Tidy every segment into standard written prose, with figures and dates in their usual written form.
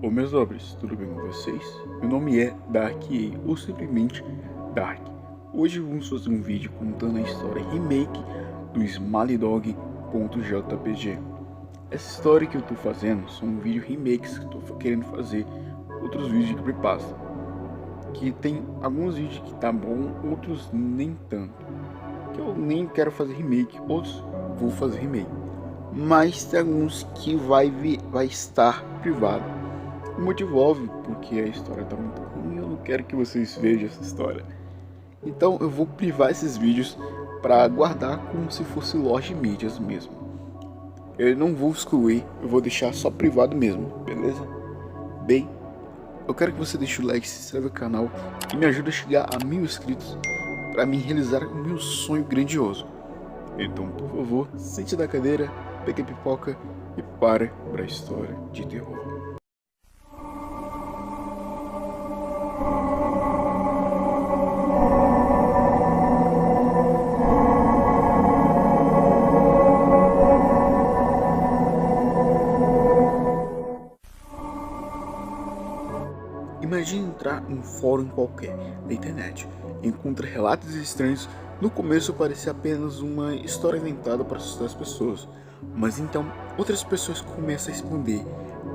Ô meus nobres, tudo bem com vocês? Meu nome é DarkEA, ou simplesmente Dark. Hoje vamos fazer um vídeo contando a história remake do SmileyDog.jpg. Essa história que eu tô fazendo são vídeos remakes que eu tô querendo fazer outros vídeos de creepypasta. Que tem alguns vídeos que tá bom, outros nem tanto. Que eu nem quero fazer remake, outros vou fazer remake. Mas tem alguns que vai estar privado. O motivo óbvio, porque a história tá muito ruim e eu não quero que vocês vejam essa história. Então eu vou privar esses vídeos para guardar como se fosse loja de mídias mesmo. Eu não vou excluir, eu vou deixar só privado mesmo, beleza? Bem, eu quero que você deixe o like, se inscreva no canal e me ajude a chegar a 1000 inscritos para mim realizar o meu sonho grandioso. Então, por favor, sente da cadeira, pegue a pipoca e pare para a história de terror. Imagine entrar em um fórum qualquer da internet, encontra relatos estranhos. No começo parecia apenas uma história inventada para assustar as pessoas, mas então outras pessoas começam a responder.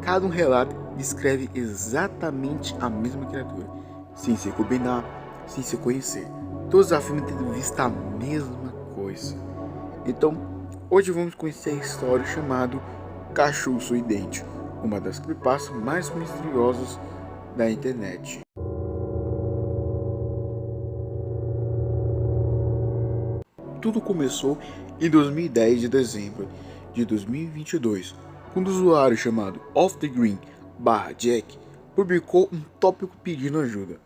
Cada um relato descreve exatamente a mesma criatura, sem se combinar, sem se conhecer. Todos afirmam ter visto a mesma coisa. Então, hoje vamos conhecer a história chamada Cachorro Sorridente, uma das creepypastas mais misteriosas da internet. Tudo começou em 2010 de dezembro de 2022, quando o usuário chamado Off the Green /Jack publicou um tópico pedindo ajuda.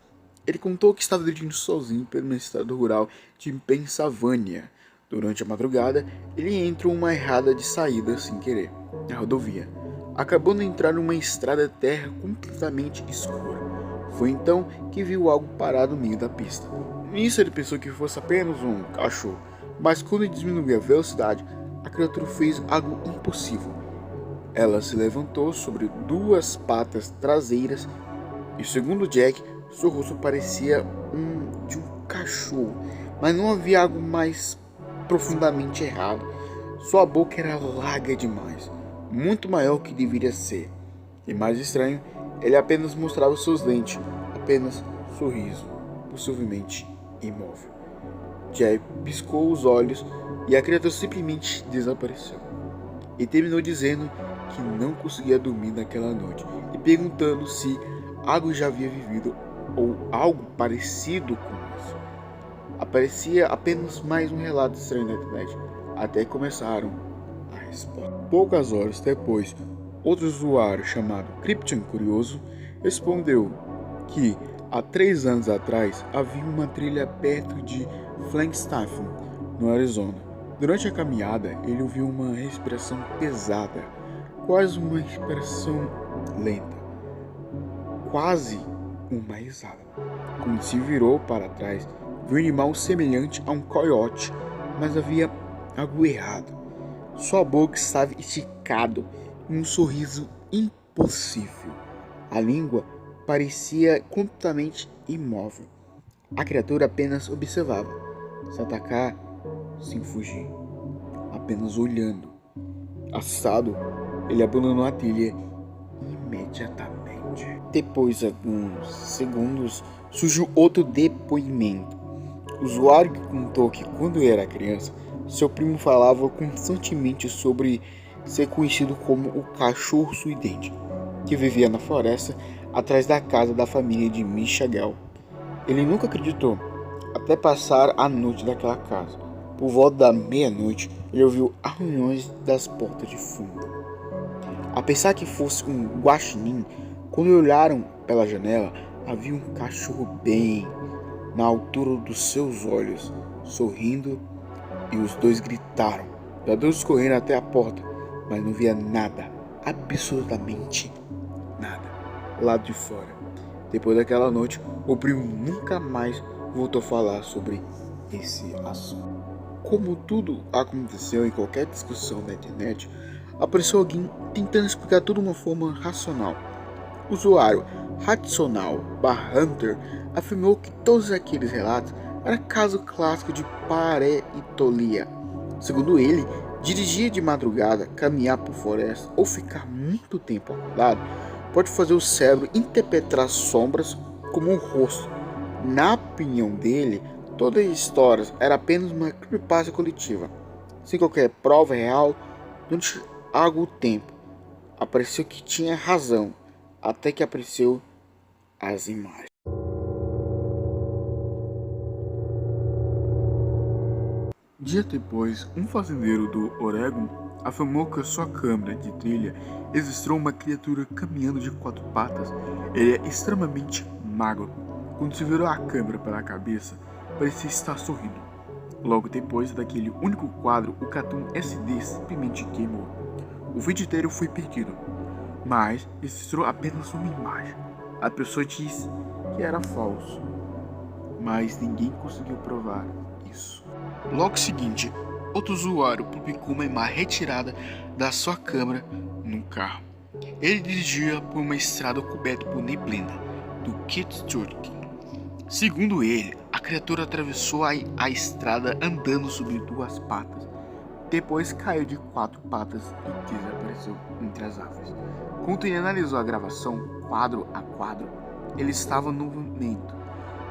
Ele contou que estava dirigindo sozinho pelo estado rural de Pensilvânia. Durante a madrugada, ele entrou em uma errada de saída sem querer na rodovia, acabando de entrar numa estrada de terra completamente escura. Foi então que viu algo parado no meio da pista. Nisso ele pensou que fosse apenas um cachorro, mas quando diminuiu a velocidade, a criatura fez algo impossível. Ela se levantou sobre duas patas traseiras e, segundo Jack, seu rosto parecia de um cachorro, mas não havia algo mais profundamente errado. Sua boca era larga demais, muito maior que deveria ser. E mais estranho, ele apenas mostrava seus dentes, apenas sorriso, possivelmente imóvel. Jack piscou os olhos e a criatura simplesmente desapareceu. E terminou dizendo que não conseguia dormir naquela noite e perguntando se algo já havia vivido ou algo parecido com isso. Aparecia apenas mais um relato estranho na internet, até que começaram a resposta. Poucas horas depois, outro usuário chamado Krypton Curioso respondeu que há 3 anos atrás havia uma trilha perto de Flagstaff, no Arizona. Durante a caminhada, ele ouviu uma respiração pesada, quase uma respiração lenta, quase uma risada. Quando se virou para trás, viu um animal semelhante a um coiote, mas havia algo errado. Sua boca estava esticada em um sorriso impossível. A língua parecia completamente imóvel. A criatura apenas observava, sem atacar, sem fugir, apenas olhando. Assustado, ele abandonou a trilha imediatamente. Depois de alguns segundos, surgiu outro depoimento. O usuário que contou que quando era criança, seu primo falava constantemente sobre ser conhecido como o Cachorro Sorridente, que vivia na floresta atrás da casa da família de Michael. Ele nunca acreditou, até passar a noite daquela casa. Por volta da meia-noite, ele ouviu arranhões das portas de fundo. A pensar que fosse um guaxinim, quando olharam pela janela, havia um cachorro bem na altura dos seus olhos, sorrindo, e os dois gritaram. Os dois correram até a porta, mas não via nada, absolutamente nada, lá de fora. Depois daquela noite, o primo nunca mais voltou a falar sobre esse assunto. Como tudo aconteceu em qualquer discussão na internet, apareceu alguém tentando explicar tudo de uma forma racional. O usuário Ratsonal/Hunter afirmou que todos aqueles relatos eram caso clássico de pareitolia. Segundo ele, dirigir de madrugada, caminhar por floresta ou ficar muito tempo acordado pode fazer o cérebro interpretar sombras como um rosto. Na opinião dele, toda a história era apenas uma creepypasta coletiva, sem qualquer prova real. Durante algum tempo, apareceu que tinha razão, até que apareceu as imagens. Dia depois, um fazendeiro do Oregon afirmou que a sua câmera de trilha registrou uma criatura caminhando de 4 patas. Ele é extremamente magro. Quando se virou a câmera para a cabeça, parecia estar sorrindo. Logo depois daquele único quadro, o cartão SD simplesmente queimou. O vídeo inteiro foi perdido, mas registrou apenas uma imagem. A pessoa disse que era falso, mas ninguém conseguiu provar isso. Logo seguinte, outro usuário publicou uma imagem retirada da sua câmera num carro. Ele dirigia por uma estrada coberta por neblina do Kitchurk. Segundo ele, a criatura atravessou a estrada andando sobre 2 patas. Depois caiu de 4 patas e desapareceu entre as árvores. Quando ele analisou a gravação, quadro a quadro, ele estava no momento,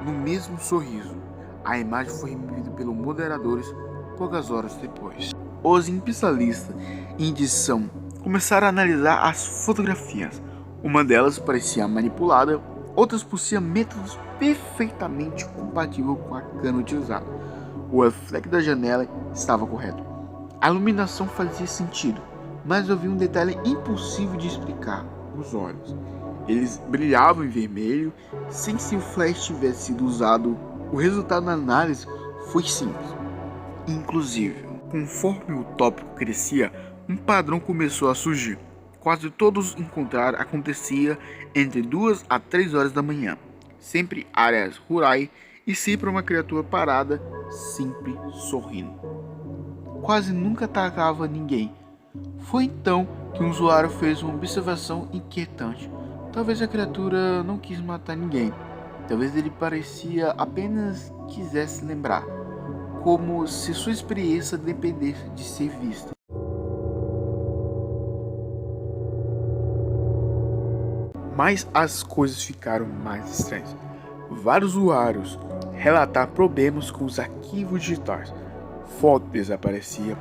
no mesmo sorriso. A imagem foi removida pelos moderadores poucas horas depois. Os especialistas em edição começaram a analisar as fotografias. Uma delas parecia manipulada, outras possuíam métodos perfeitamente compatíveis com a câmera utilizada. O reflexo da janela estava correto. A iluminação fazia sentido, mas havia um detalhe impossível de explicar: os olhos. Eles brilhavam em vermelho, sem se o flash tivesse sido usado. O resultado da análise foi simples. Inclusive, conforme o tópico crescia, um padrão começou a surgir. Quase todos encontraram acontecia entre 2 a 3 horas da manhã, sempre áreas rurais e sempre uma criatura parada, sempre sorrindo. Quase nunca atacava ninguém. Foi então que um usuário fez uma observação inquietante. Talvez a criatura não quis matar ninguém. Talvez ele parecia apenas quisesse lembrar, como se sua experiência dependesse de ser vista. Mas as coisas ficaram mais estranhas. Vários usuários relataram problemas com os arquivos digitais. Fotos desapareciam,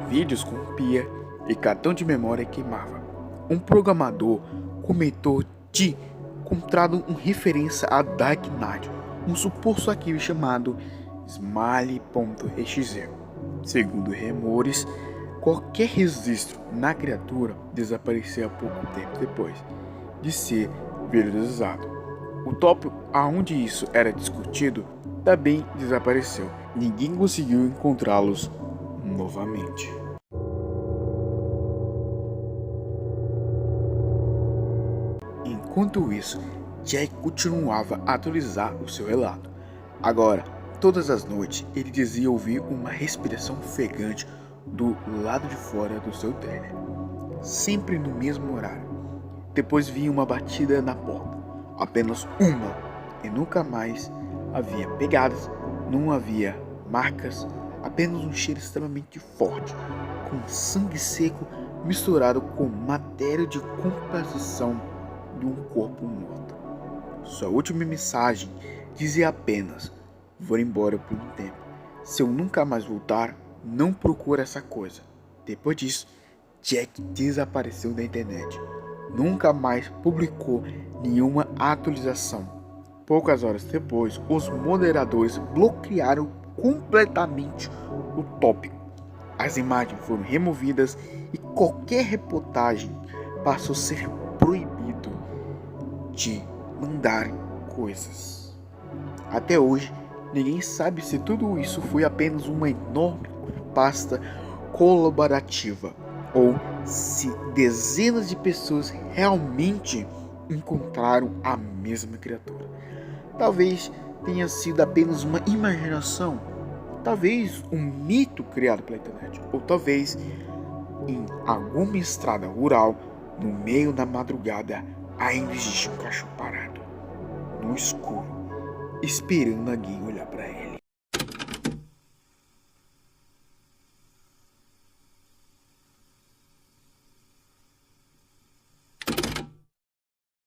vídeos corrompiam e cartão de memória queimava. Um programador comentou de encontrado uma referência a Dark Knight, um suposto arquivo chamado Smiley.exe. Segundo rumores, qualquer registro na criatura desapareceu pouco tempo depois de ser viralizado. O tópico aonde isso era discutido também desapareceu. Ninguém conseguiu encontrá-los novamente. Enquanto isso, Jack continuava a atualizar o seu relato. Agora, todas as noites, ele dizia ouvir uma respiração ofegante do lado de fora do seu trailer, sempre no mesmo horário. Depois vinha uma batida na porta, apenas uma, e nunca mais havia pegadas, não havia marcas, apenas um cheiro extremamente forte, com sangue seco misturado com matéria de composição de um corpo morto. Sua última mensagem dizia apenas: vou embora por um tempo. Se eu nunca mais voltar, não procure essa coisa. Depois disso, Jack desapareceu da internet. Nunca mais publicou nenhuma atualização. Poucas horas depois, os moderadores bloquearam completamente o tópico. As imagens foram removidas e qualquer reportagem passou a ser proibido de mandar coisas. Até hoje, ninguém sabe se tudo isso foi apenas uma enorme pasta colaborativa ou se dezenas de pessoas realmente encontraram a mesma criatura. Talvez tenha sido apenas uma imaginação, talvez um mito criado pela internet, ou talvez em alguma estrada rural no meio da madrugada Ainda existe um cachorro parado, no escuro, esperando alguém olhar para ele.